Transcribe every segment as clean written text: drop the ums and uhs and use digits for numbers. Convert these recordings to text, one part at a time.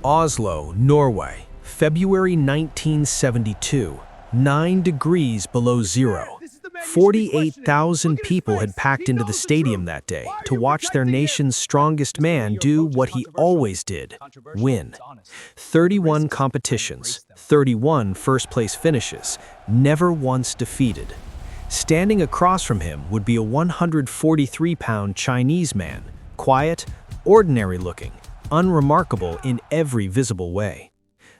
Oslo, Norway, February 1972, 9 degrees below zero. 48,000 people had packed into the stadium that day to watch their nation's strongest man do what he always did, win. 31 competitions, 31 first-place finishes, never once defeated. Standing across from him would be a 143-pound Chinese man, quiet, ordinary-looking, unremarkable in every visible way.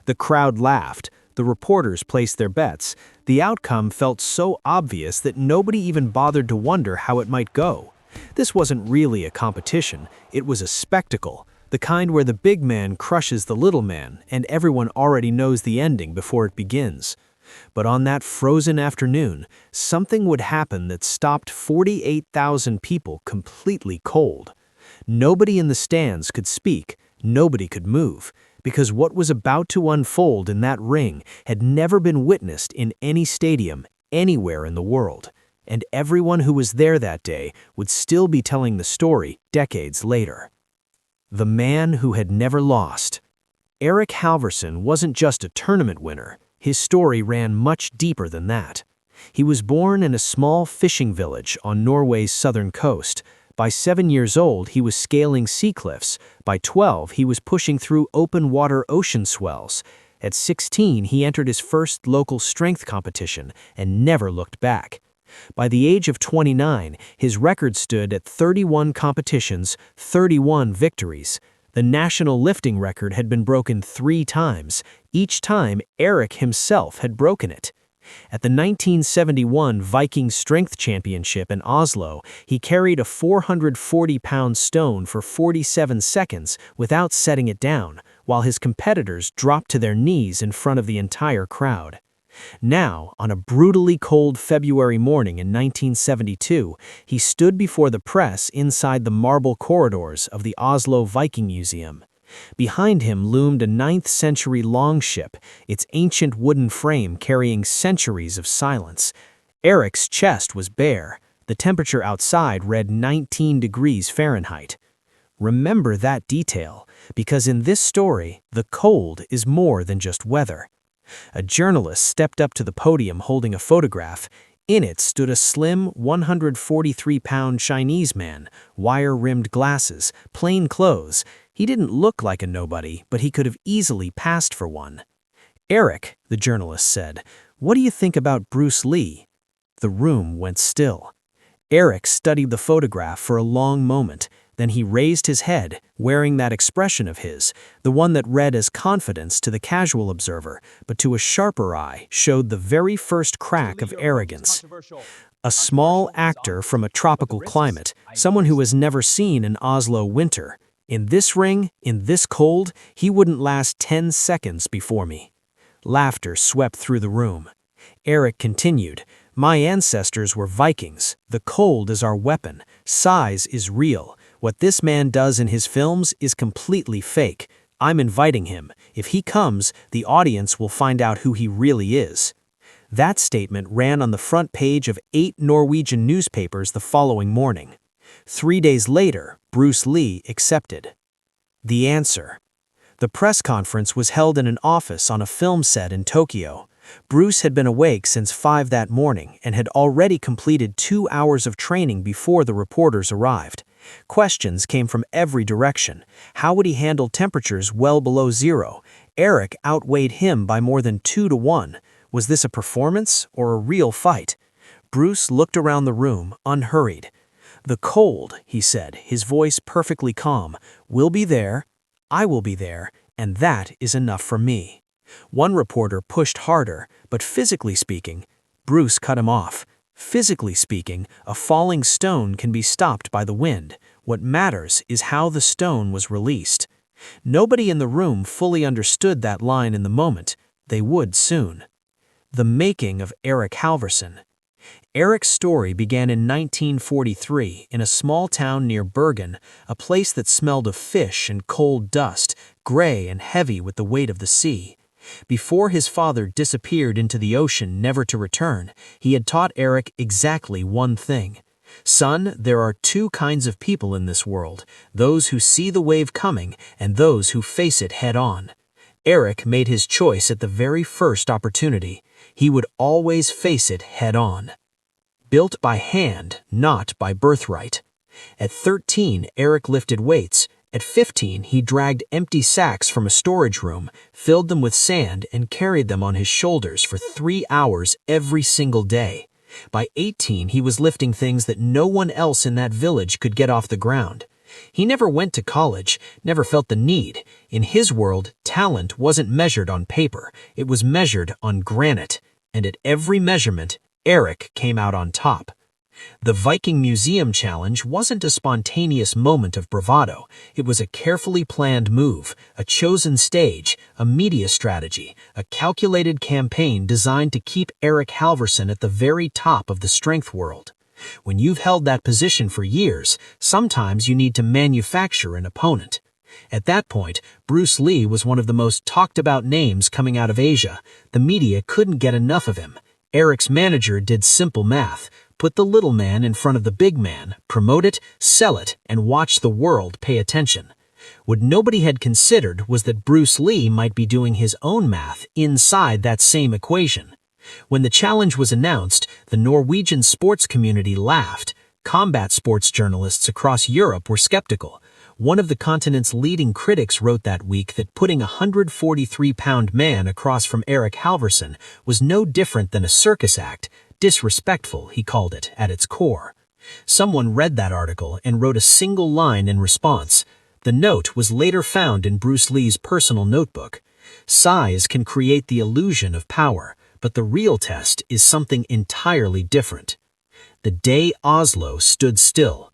The crowd laughed, the reporters placed their bets. The outcome felt so obvious that nobody even bothered to wonder how it might go. This wasn't really a competition, it was a spectacle, the kind where the big man crushes the little man and everyone already knows the ending before it begins. But on that frozen afternoon, something would happen that stopped 48,000 people completely cold. Nobody in the stands could speak, nobody could move, because what was about to unfold in that ring had never been witnessed in any stadium anywhere in the world, and everyone who was there that day would still be telling the story decades later. The man who had never lost. Erik Halvorsen wasn't just a tournament winner, his story ran much deeper than that. He was born in a small fishing village on Norway's southern coast. By 7 years old, he was scaling sea cliffs. By 12, he was pushing through open-water ocean swells. At 16, he entered his first local strength competition and never looked back. By the age of 29, his record stood at 31 competitions, 31 victories. The national lifting record had been broken 3 times. Each time, Erik himself had broken it. At the 1971 Viking Strength Championship in Oslo, he carried a 440-pound stone for 47 seconds without setting it down, while his competitors dropped to their knees in front of the entire crowd. Now, on a brutally cold February morning in 1972, he stood before the press inside the marble corridors of the Oslo Viking Museum. Behind him loomed a 9th-century longship, its ancient wooden frame carrying centuries of silence. Erik's chest was bare. The temperature outside read 19 degrees Fahrenheit. Remember that detail, because in this story, the cold is more than just weather. A journalist stepped up to the podium holding a photograph. In it stood a slim, 143-pound Chinese man, wire-rimmed glasses, plain clothes. He didn't look like a nobody, but he could have easily passed for one. "Erik," the journalist said, "what do you think about Bruce Lee?" The room went still. Erik studied the photograph for a long moment. Then he raised his head, wearing that expression of his, the one that read as confidence to the casual observer, but to a sharper eye showed the very first crack of arrogance. A small actor from a tropical climate, someone who was never seen in Oslo winter. In this ring, in this cold, he wouldn't last 10 seconds before me. Laughter swept through the room. Erik continued, "My ancestors were Vikings. The cold is our weapon. Size is real. What this man does in his films is completely fake. I'm inviting him. If he comes, the audience will find out who he really is." That statement ran on the front page of 8 Norwegian newspapers the following morning. 3 days later, Bruce Lee accepted. The answer. The press conference was held in an office on a film set in Tokyo. Bruce had been awake since 5 that morning and had already completed 2 hours of training before the reporters arrived. Questions came from every direction. How would he handle temperatures well below zero? Erik outweighed him by more than 2 to 1. Was this a performance or a real fight? Bruce looked around the room, unhurried. "The cold," he said, his voice perfectly calm, "will be there, I will be there, and that is enough for me." One reporter pushed harder, but physically speaking, Bruce cut him off. Physically speaking, a falling stone can be stopped by the wind. What matters is how the stone was released. Nobody in the room fully understood that line in the moment. They would soon. The making of Erik Halvorsen. Erik's story began in 1943 in a small town near Bergen, a place that smelled of fish and cold dust, gray and heavy with the weight of the sea. Before his father disappeared into the ocean never to return, he had taught Erik exactly one thing. Son, there are two kinds of people in this world, those who see the wave coming and those who face it head-on. Eric made his choice at the very first opportunity. He would always face it head-on. Built by hand, not by birthright. At 13, Eric lifted weights. At 15, he dragged empty sacks from a storage room, filled them with sand, and carried them on his shoulders for 3 hours every single day. By 18, he was lifting things that no one else in that village could get off the ground. He never went to college, never felt the need. In his world, talent wasn't measured on paper, it was measured on granite. And at every measurement, Eric came out on top. The Viking Museum Challenge wasn't a spontaneous moment of bravado. It was a carefully planned move, a chosen stage, a media strategy, a calculated campaign designed to keep Eric Halvorsen at the very top of the strength world. When you've held that position for years, sometimes you need to manufacture an opponent. At that point, Bruce Lee was one of the most talked about names coming out of Asia. The media couldn't get enough of him. Eric's manager did simple math. Put the little man in front of the big man, promote it, sell it, and watch the world pay attention. What nobody had considered was that Bruce Lee might be doing his own math inside that same equation. When the challenge was announced, the Norwegian sports community laughed. Combat sports journalists across Europe were skeptical. One of the continent's leading critics wrote that week that putting a 143-pound man across from Eric Halvorsen was no different than a circus act. Disrespectful, he called it, at its core. Someone read that article and wrote a single line in response. The note was later found in Bruce Lee's personal notebook. Size can create the illusion of power, but the real test is something entirely different. The day Oslo stood still.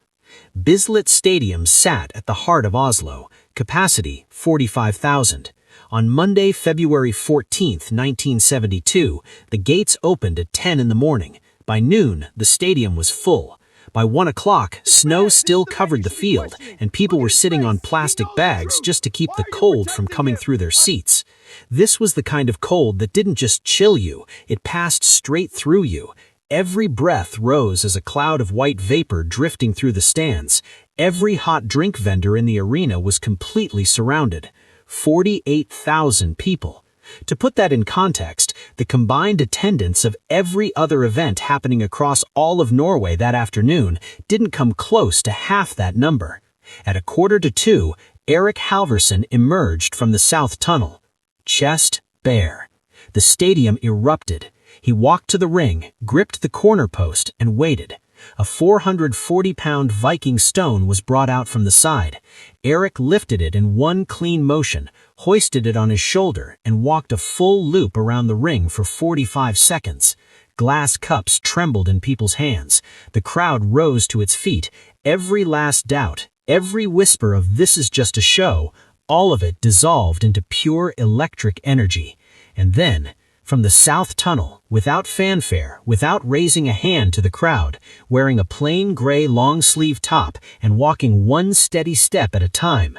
Bislett Stadium sat at the heart of Oslo, capacity 45,000. On Monday, February 14, 1972, the gates opened at 10 in the morning. By noon, the stadium was full. By 1 o'clock, snow still covered the field, and people were sitting on plastic bags just to keep the cold from coming through their seats. This was the kind of cold that didn't just chill you, it passed straight through you. Every breath rose as a cloud of white vapor drifting through the stands. Every hot drink vendor in the arena was completely surrounded. 48,000 people. To put that in context, the combined attendance of every other event happening across all of Norway that afternoon didn't come close to half that number. At 1:45, Eric Halvorsen emerged from the south tunnel. Chest bare. The stadium erupted. He walked to the ring, gripped the corner post, and waited. A 440-pound Viking stone was brought out from the side. Eric lifted it in one clean motion, hoisted it on his shoulder, and walked a full loop around the ring for 45 seconds. Glass cups trembled in people's hands. The crowd rose to its feet. Every last doubt, every whisper of "this is just a show," all of it dissolved into pure electric energy. And then, from the south tunnel, without fanfare, without raising a hand to the crowd, wearing a plain gray long-sleeve top and walking one steady step at a time,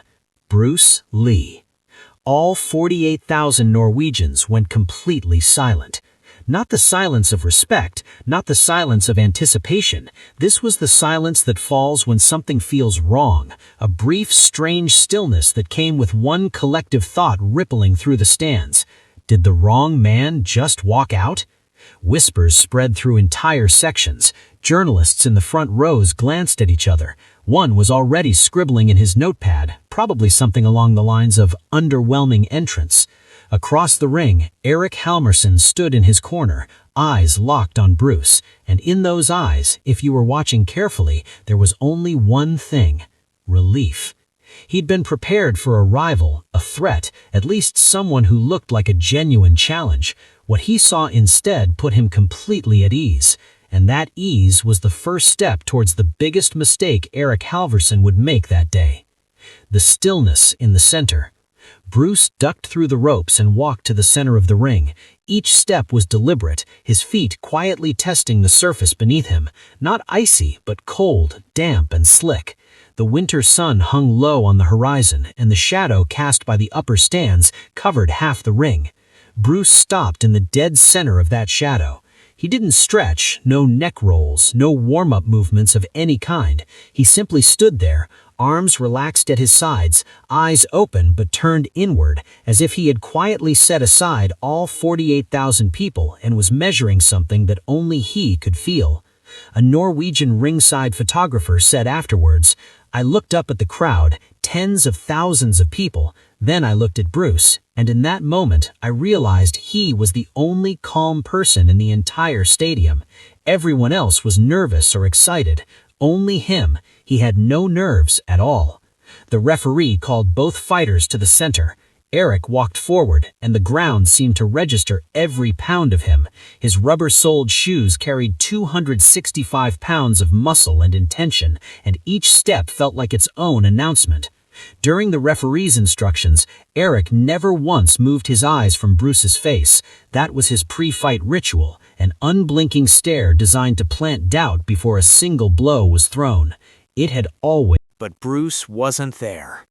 Bruce Lee. All 48,000 Norwegians went completely silent. Not the silence of respect, not the silence of anticipation. This was the silence that falls when something feels wrong, a brief, strange stillness that came with one collective thought rippling through the stands. Did the wrong man just walk out? Whispers spread through entire sections. Journalists in the front rows glanced at each other. One was already scribbling in his notepad, probably something along the lines of "underwhelming entrance." Across the ring, Eric Halvorsen stood in his corner, eyes locked on Bruce. And in those eyes, if you were watching carefully, there was only one thing: relief. He'd been prepared for a rival, a threat, at least someone who looked like a genuine challenge. What he saw instead put him completely at ease. And that ease was the first step towards the biggest mistake Eric Halvorsen would make that day. The stillness in the center. Bruce ducked through the ropes and walked to the center of the ring. Each step was deliberate, his feet quietly testing the surface beneath him. Not icy, but cold, damp, and slick. The winter sun hung low on the horizon, and the shadow cast by the upper stands covered half the ring. Bruce stopped in the dead center of that shadow. He didn't stretch, no neck rolls, no warm-up movements of any kind. He simply stood there, arms relaxed at his sides, eyes open but turned inward, as if he had quietly set aside all 48,000 people and was measuring something that only he could feel. A Norwegian ringside photographer said afterwards, "I looked up at the crowd, tens of thousands of people. Then I looked at Bruce, and in that moment I realized he was the only calm person in the entire stadium. Everyone else was nervous or excited. Only him. He had no nerves at all." The referee called both fighters to the center. Eric walked forward, and the ground seemed to register every pound of him. His rubber-soled shoes carried 265 pounds of muscle and intention, and each step felt like its own announcement. During the referee's instructions, Eric never once moved his eyes from Bruce's face. That was his pre-fight ritual, an unblinking stare designed to plant doubt before a single blow was thrown. It had always... But Bruce wasn't there.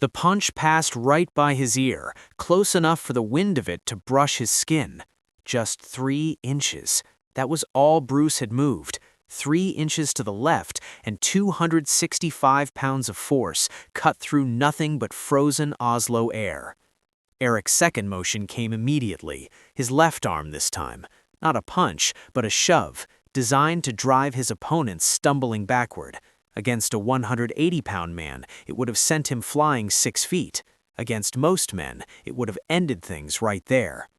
The punch passed right by his ear, close enough for the wind of it to brush his skin. Just 3 inches. That was all Bruce had moved. 3 inches to the left, and 265 pounds of force cut through nothing but frozen Oslo air. Eric's second motion came immediately, his left arm this time. Not a punch, but a shove, designed to drive his opponent stumbling backward. Against a 180-pound man, it would have sent him flying 6 feet. Against most men, it would have ended things right there.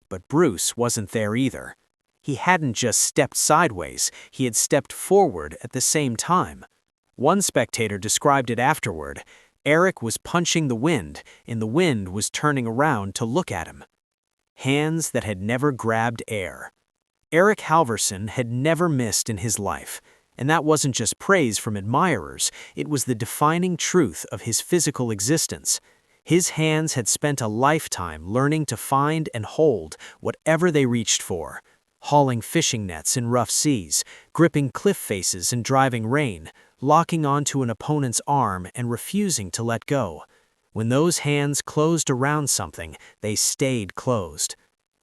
But Bruce wasn't there either. He hadn't just stepped sideways, he had stepped forward at the same time. One spectator described it afterward. Eric was punching the wind, and the wind was turning around to look at him. Hands that had never grabbed air. Eric Halvorsen had never missed in his life. And that wasn't just praise from admirers, it was the defining truth of his physical existence. His hands had spent a lifetime learning to find and hold whatever they reached for, hauling fishing nets in rough seas, gripping cliff faces in driving rain, locking onto an opponent's arm and refusing to let go. When those hands closed around something, they stayed closed.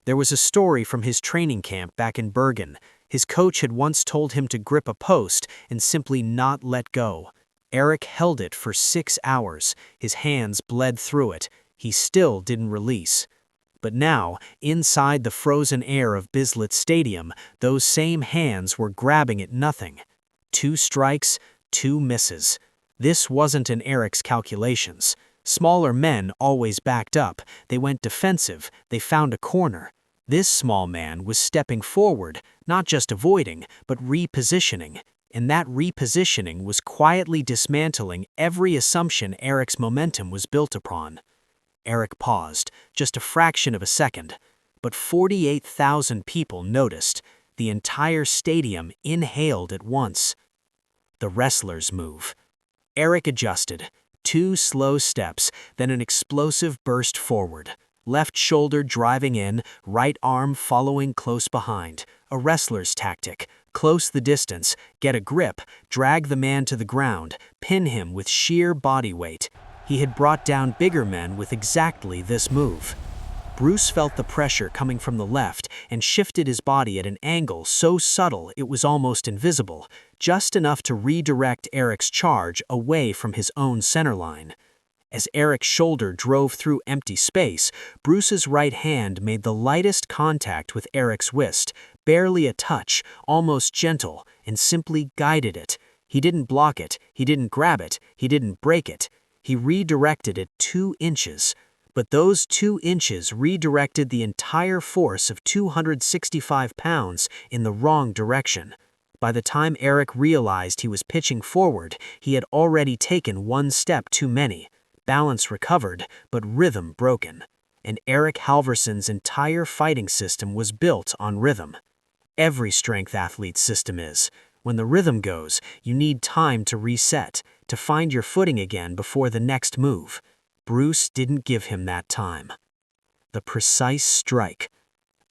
There was a story from his training camp back in Bergen. His coach had once told him to grip a post and simply not let go. Eric held it for 6 hours. His hands bled through it. He still didn't release. But now, inside the frozen air of Bislett Stadium, those same hands were grabbing at nothing. 2 strikes, 2 misses. This wasn't in Eric's calculations. Smaller men always backed up. They went defensive. They found a corner. This small man was stepping forward, not just avoiding, but repositioning. And that repositioning was quietly dismantling every assumption Eric's momentum was built upon. Eric paused, just a fraction of a second. But 48,000 people noticed. The entire stadium inhaled at once. The wrestler's move. Eric adjusted. 2 slow steps, then an explosive burst forward. Left shoulder driving in, right arm following close behind. A wrestler's tactic. Close the distance, get a grip, drag the man to the ground, pin him with sheer body weight. He had brought down bigger men with exactly this move. Bruce felt the pressure coming from the left and shifted his body at an angle so subtle it was almost invisible, just enough to redirect Eric's charge away from his own centerline. As Eric's shoulder drove through empty space, Bruce's right hand made the lightest contact with Eric's wrist, barely a touch, almost gentle, and simply guided it. He didn't block it, he didn't grab it, he didn't break it. He redirected it 2 inches. But those 2 inches redirected the entire force of 265 pounds in the wrong direction. By the time Eric realized he was pitching forward, he had already taken 1 step too many. Balance recovered, but rhythm broken. And Eric Halvorsen's entire fighting system was built on rhythm. Every strength athlete's system is. When the rhythm goes, you need time to reset, to find your footing again before the next move. Bruce didn't give him that time. The precise strike.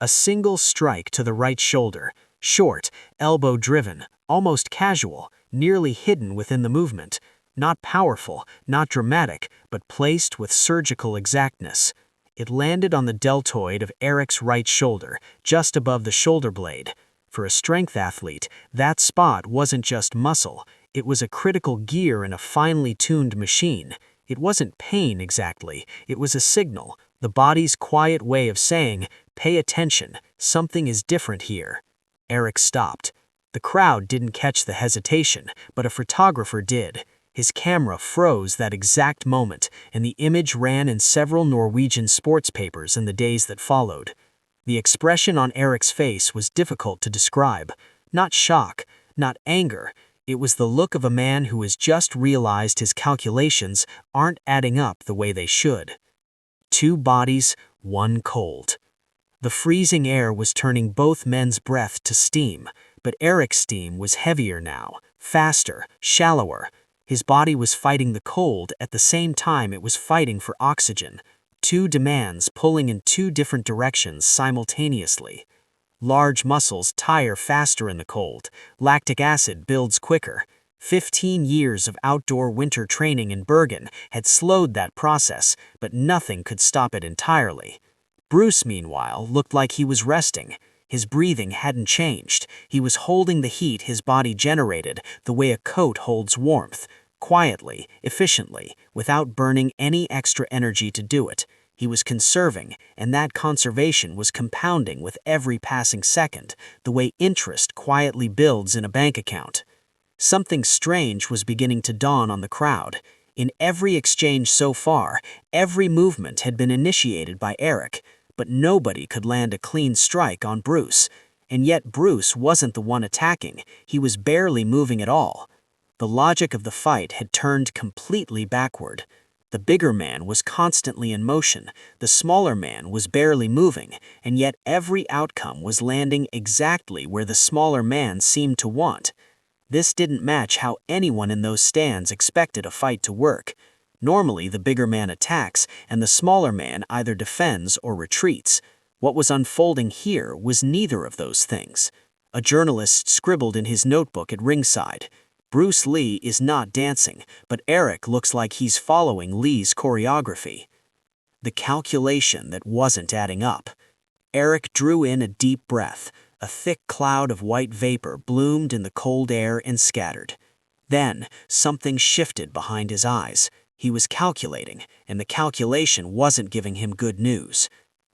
A single strike to the right shoulder, short, elbow-driven, almost casual, nearly hidden within the movement. Not powerful, not dramatic, but placed with surgical exactness. It landed on the deltoid of Eric's right shoulder, just above the shoulder blade. For a strength athlete, that spot wasn't just muscle, it was a critical gear in a finely tuned machine. It wasn't pain exactly, it was a signal, the body's quiet way of saying, "Pay attention, something is different here." Eric stopped. The crowd didn't catch the hesitation, but a photographer did. His camera froze that exact moment, and the image ran in several Norwegian sports papers in the days that followed. The expression on Eric's face was difficult to describe. Not shock, not anger. It was the look of a man who has just realized his calculations aren't adding up the way they should. Two bodies, one cold. The freezing air was turning both men's breath to steam, but Eric's steam was heavier now, faster, shallower. His body was fighting the cold at the same time it was fighting for oxygen. Two demands pulling in two different directions simultaneously. Large muscles tire faster in the cold. Lactic acid builds quicker. 15 years of outdoor winter training in Bergen had slowed that process, but nothing could stop it entirely. Bruce, meanwhile, looked like he was resting. His breathing hadn't changed. He was holding the heat his body generated the way a coat holds warmth, quietly, efficiently, without burning any extra energy to do it. He was conserving, and that conservation was compounding with every passing second, the way interest quietly builds in a bank account. Something strange was beginning to dawn on the crowd. In every exchange so far, every movement had been initiated by Eric, but nobody could land a clean strike on Bruce. And yet Bruce wasn't the one attacking, he was barely moving at all. The logic of the fight had turned completely backward. The bigger man was constantly in motion, the smaller man was barely moving, and yet every outcome was landing exactly where the smaller man seemed to want. This didn't match how anyone in those stands expected a fight to work. Normally, the bigger man attacks, and the smaller man either defends or retreats. What was unfolding here was neither of those things. A journalist scribbled in his notebook at ringside, "Bruce Lee is not dancing, but Eric looks like he's following Lee's choreography." The calculation that wasn't adding up. Eric drew in a deep breath. A thick cloud of white vapor bloomed in the cold air and scattered. Then, something shifted behind his eyes. He was calculating, and the calculation wasn't giving him good news.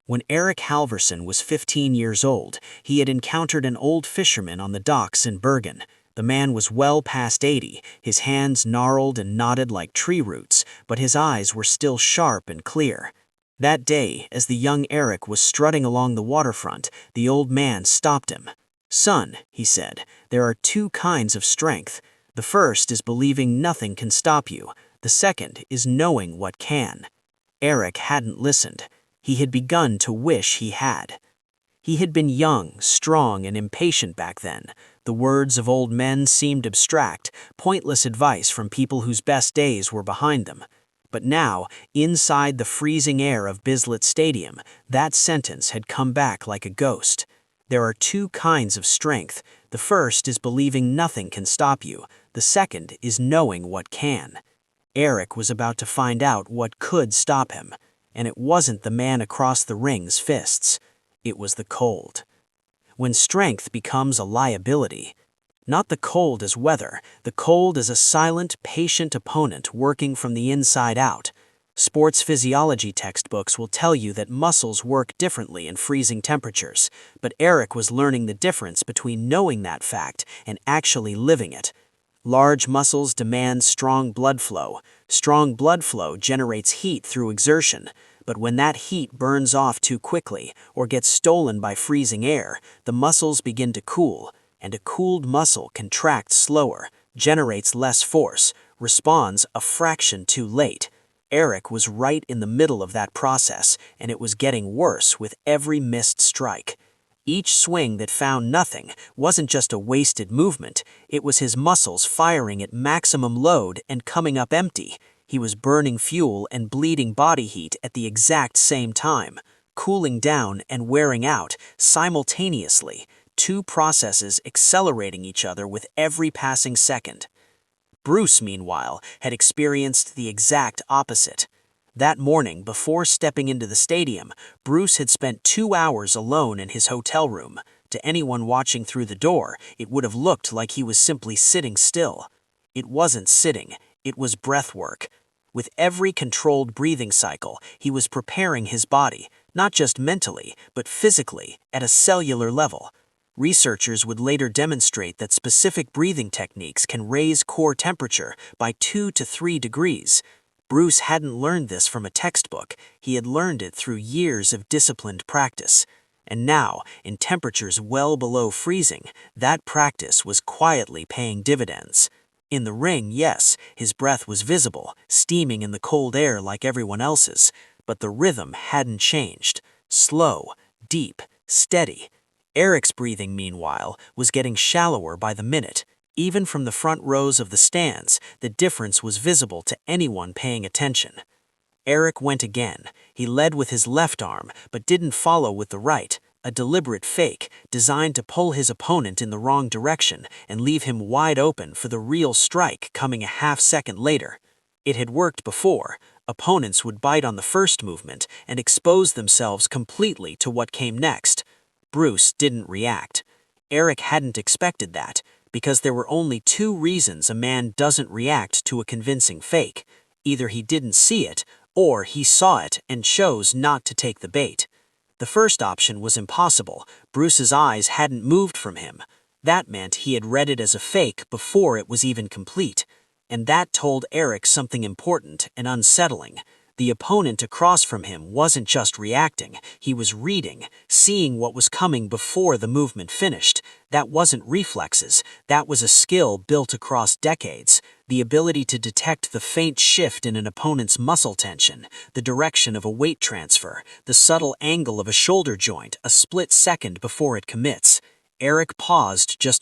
When Eric Halverson was 15 years old, he had encountered an old fisherman on the docks in Bergen. The man was well past 80, his hands gnarled and knotted like tree roots, but his eyes were still sharp and clear. That day, as the young Eric was strutting along the waterfront, the old man stopped him. "Son," he said, "there are two kinds of strength. The first is believing nothing can stop you. The second is knowing what can." Eric hadn't listened. He had begun to wish he had. He had been young, strong, and impatient back then. The words of old men seemed abstract, pointless advice from people whose best days were behind them. But now, inside the freezing air of Bislett Stadium, that sentence had come back like a ghost. There are two kinds of strength. The first is believing nothing can stop you. The second is knowing what can. Eric was about to find out what could stop him. And it wasn't the man across the ring's fists. It was the cold. When strength becomes a liability, not the cold as weather, the cold as a silent, patient opponent working from the inside out. Sports physiology textbooks will tell you that muscles work differently in freezing temperatures, but Eric was learning the difference between knowing that fact and actually living it. Large muscles demand strong blood flow. Strong blood flow generates heat through exertion. But when that heat burns off too quickly or gets stolen by freezing air, the muscles begin to cool, and a cooled muscle contracts slower, generates less force, responds a fraction too late. Eric was right in the middle of that process, and it was getting worse with every missed strike. Each swing that found nothing wasn't just a wasted movement, it was his muscles firing at maximum load and coming up empty. He was burning fuel and bleeding body heat at the exact same time, cooling down and wearing out simultaneously, two processes accelerating each other with every passing second. Bruce, meanwhile, had experienced the exact opposite. That morning, before stepping into the stadium, Bruce had spent 2 hours alone in his hotel room. To anyone watching through the door, it would have looked like he was simply sitting still. It wasn't sitting, it was breath work. With every controlled breathing cycle, he was preparing his body, not just mentally, but physically, at a cellular level. Researchers would later demonstrate that specific breathing techniques can raise core temperature by 2 to 3 degrees. Bruce hadn't learned this from a textbook, he had learned it through years of disciplined practice. And now, in temperatures well below freezing, that practice was quietly paying dividends. In the ring, yes, his breath was visible, steaming in the cold air like everyone else's, but the rhythm hadn't changed. Slow, deep, steady. Eric's breathing, meanwhile, was getting shallower by the minute. Even from the front rows of the stands, the difference was visible to anyone paying attention. Eric went again. He led with his left arm, but didn't follow with the right, a deliberate fake designed to pull his opponent in the wrong direction and leave him wide open for the real strike coming a half-second later. It had worked before. Opponents would bite on the first movement and expose themselves completely to what came next. Bruce didn't react. Eric hadn't expected that, because there were only two reasons a man doesn't react to a convincing fake. Either he didn't see it, or he saw it and chose not to take the bait. The first option was impossible. Bruce's eyes hadn't moved from him. That meant he had read it as a fake before it was even complete. And that told Eric something important and unsettling. The opponent across from him wasn't just reacting, he was reading, seeing what was coming before the movement finished. That wasn't reflexes, that was a skill built across decades. The ability to detect the faint shift in an opponent's muscle tension, the direction of a weight transfer, the subtle angle of a shoulder joint a split second before it commits. Eric paused just a